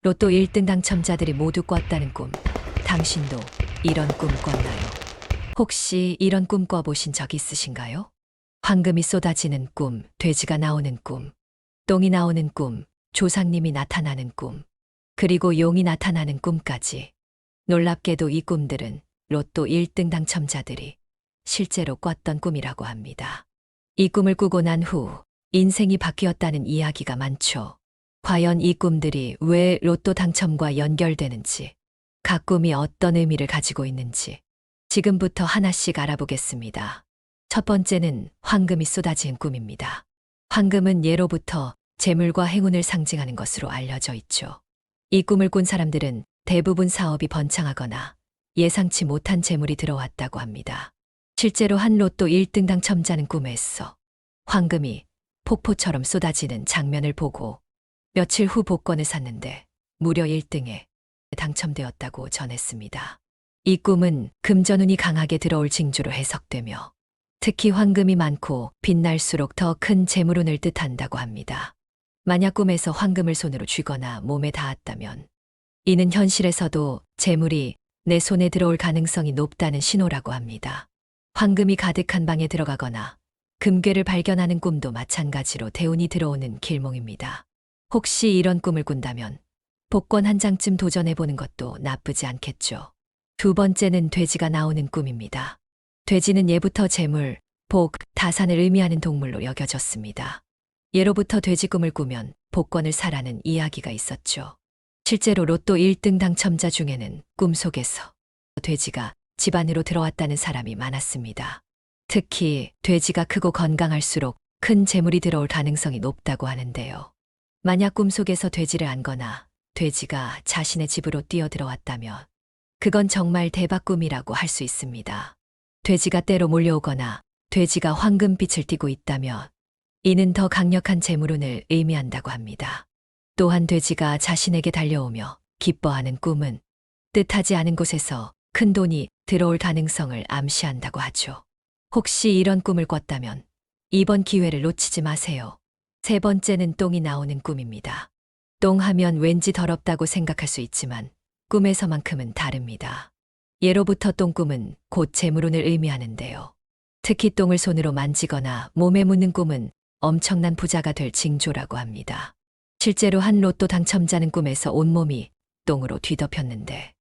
로또 1등 당첨자들이 모두 꿨다는 꿈. 당신도 이런 꿈 꿨나요? 혹시 이런 꿈 꿔보신 적 있으신가요? 황금이 쏟아지는 꿈, 돼지가 나오는 꿈, 똥이 나오는 꿈, 조상님이 나타나는 꿈, 그리고 용이 나타나는 꿈까지. 놀랍게도 이 꿈들은 로또 1등 당첨자들이 실제로 꿨던 꿈이라고 합니다. 이 꿈을 꾸고 난 후 인생이 바뀌었다는 이야기가 많죠. 과연 이 꿈들이 왜 로또 당첨과 연결되는지, 각 꿈이 어떤 의미를 가지고 있는지 지금부터 하나씩 알아보겠습니다. 첫 번째는 황금이 쏟아진 꿈입니다. 황금은 예로부터 재물과 행운을 상징하는 것으로 알려져 있죠. 이 꿈을 꾼 사람들은 대부분 사업이 번창하거나 예상치 못한 재물이 들어왔다고 합니다. 실제로 한 로또 1등 당첨자는 꿈에서 황금이 폭포처럼 쏟아지는 장면을 보고 며칠 후 복권을 샀는데 무려 1등에 당첨되었다고 전했습니다. 이 꿈은 금전운이 강하게 들어올 징조로 해석되며 특히 황금이 많고 빛날수록 더 큰 재물운을 뜻한다고 합니다. 만약 꿈에서 황금을 손으로 쥐거나 몸에 닿았다면 이는 현실에서도 재물이 내 손에 들어올 가능성이 높다는 신호라고 합니다. 황금이 가득한 방에 들어가거나 금괴를 발견하는 꿈도 마찬가지로 대운이 들어오는 길몽입니다. 혹시 이런 꿈을 꾼다면 복권 한 장쯤 도전해보는 것도 나쁘지 않겠죠. 두 번째는 돼지가 나오는 꿈입니다. 돼지는 예부터 재물, 복, 다산을 의미하는 동물로 여겨졌습니다. 예로부터 돼지 꿈을 꾸면 복권을 사라는 이야기가 있었죠. 실제로 로또 1등 당첨자 중에는 꿈속에서 돼지가 집 안으로 들어왔다는 사람이 많았습니다. 특히 돼지가 크고 건강할수록 큰 재물이 들어올 가능성이 높다고 하는데요. 만약 꿈속에서 돼지를 안거나 돼지가 자신의 집으로 뛰어들어왔다면 그건 정말 대박 꿈이라고 할 수 있습니다. 돼지가 때로 몰려오거나 돼지가 황금빛을 띠고 있다면 이는 더 강력한 재물운을 의미한다고 합니다. 또한 돼지가 자신에게 달려오며 기뻐하는 꿈은 뜻하지 않은 곳에서 큰 돈이 들어올 가능성을 암시한다고 하죠. 혹시 이런 꿈을 꿨다면 이번 기회를 놓치지 마세요. 세 번째는 똥이 나오는 꿈입니다. 똥 하면 왠지 더럽다고 생각할 수 있지만 꿈에서만큼은 다릅니다. 예로부터 똥꿈은 곧 재물운을 의미하는데요. 특히 똥을 손으로 만지거나 몸에 묻는 꿈은 엄청난 부자가 될 징조라고 합니다. 실제로 한 로또 당첨자는 꿈에서 온몸이 똥으로 뒤덮였는데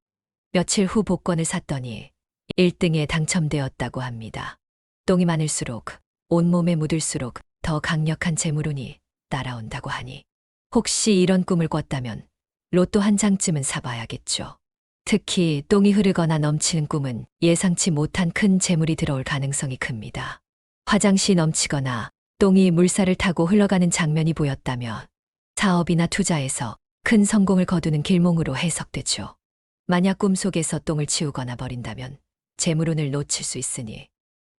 며칠 후 복권을 샀더니 1등에 당첨되었다고 합니다. 똥이 많을수록 온몸에 묻을수록 더 강력한 재물운이 따라온다고 하니 혹시 이런 꿈을 꿨다면 로또 한 장쯤은 사봐야겠죠. 특히 똥이 흐르거나 넘치는 꿈은 예상치 못한 큰 재물이 들어올 가능성이 큽니다. 화장실이 넘치거나 똥이 물살을 타고 흘러가는 장면이 보였다면 사업이나 투자에서 큰 성공을 거두는 길몽으로 해석되죠. 만약 꿈속에서 똥을 치우거나 버린다면 재물운을 놓칠 수 있으니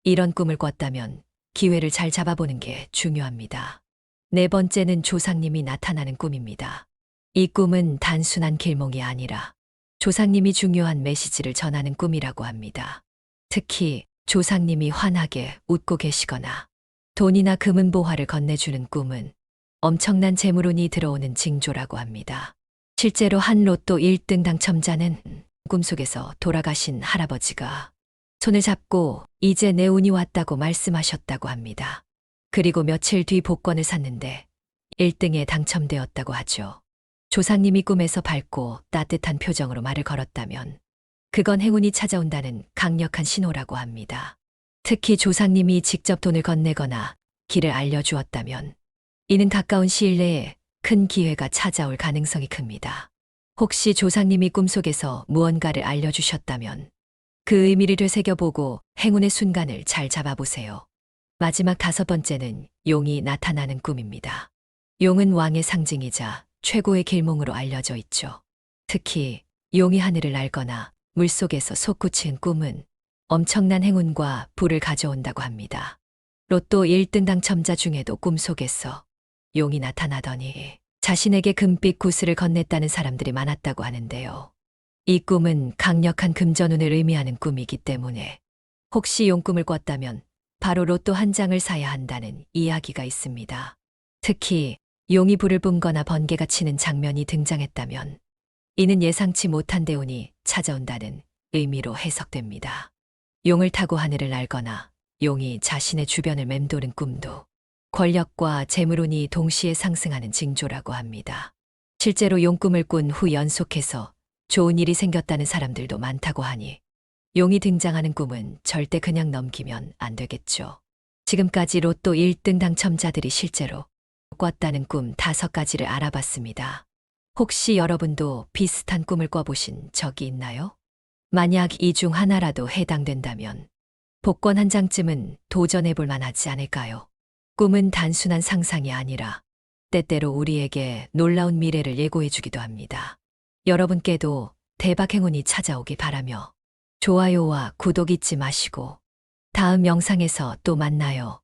이런 꿈을 꿨다면 기회를 잘 잡아보는 게 중요합니다. 네 번째는 조상님이 나타나는 꿈입니다. 이 꿈은 단순한 길몽이 아니라 조상님이 중요한 메시지를 전하는 꿈이라고 합니다. 특히 조상님이 환하게 웃고 계시거나 돈이나 금은보화를 건네주는 꿈은 엄청난 재물운이 들어오는 징조라고 합니다. 실제로 한 로또 1등 당첨자는 꿈속에서 돌아가신 할아버지가 손을 잡고 이제 내 운이 왔다고 말씀하셨다고 합니다. 그리고 며칠 뒤 복권을 샀는데 1등에 당첨되었다고 하죠. 조상님이 꿈에서 밝고 따뜻한 표정으로 말을 걸었다면 그건 행운이 찾아온다는 강력한 신호라고 합니다. 특히 조상님이 직접 돈을 건네거나 길을 알려주었다면 이는 가까운 시일 내에 큰 기회가 찾아올 가능성이 큽니다. 혹시 조상님이 꿈속에서 무언가를 알려주셨다면 그 의미를 되새겨보고 행운의 순간을 잘 잡아보세요. 마지막 다섯 번째는 용이 나타나는 꿈입니다. 용은 왕의 상징이자 최고의 길몽으로 알려져 있죠. 특히 용이 하늘을 날거나 물속에서 솟구치는 꿈은 엄청난 행운과 부를 가져온다고 합니다. 로또 1등 당첨자 중에도 꿈속에서 용이 나타나더니 자신에게 금빛 구슬을 건넸다는 사람들이 많았다고 하는데요. 이 꿈은 강력한 금전운을 의미하는 꿈이기 때문에 혹시 용 꿈을 꿨다면 바로 로또 한 장을 사야 한다는 이야기가 있습니다. 특히 용이 불을 뿜거나 번개가 치는 장면이 등장했다면 이는 예상치 못한 대운이 찾아온다는 의미로 해석됩니다. 용을 타고 하늘을 날거나 용이 자신의 주변을 맴도는 꿈도 권력과 재물운이 동시에 상승하는 징조라고 합니다. 실제로 용꿈을 꾼 후 연속해서 좋은 일이 생겼다는 사람들도 많다고 하니 용이 등장하는 꿈은 절대 그냥 넘기면 안 되겠죠. 지금까지 로또 1등 당첨자들이 실제로 꿨다는 꿈 5가지를 알아봤습니다. 혹시 여러분도 비슷한 꿈을 꿔보신 적이 있나요? 만약 이 중 하나라도 해당된다면 복권 한 장쯤은 도전해 볼 만하지 않을까요? 꿈은 단순한 상상이 아니라 때때로 우리에게 놀라운 미래를 예고해 주기도 합니다. 여러분께도 대박 행운이 찾아오기 바라며 좋아요와 구독 잊지 마시고 다음 영상에서 또 만나요.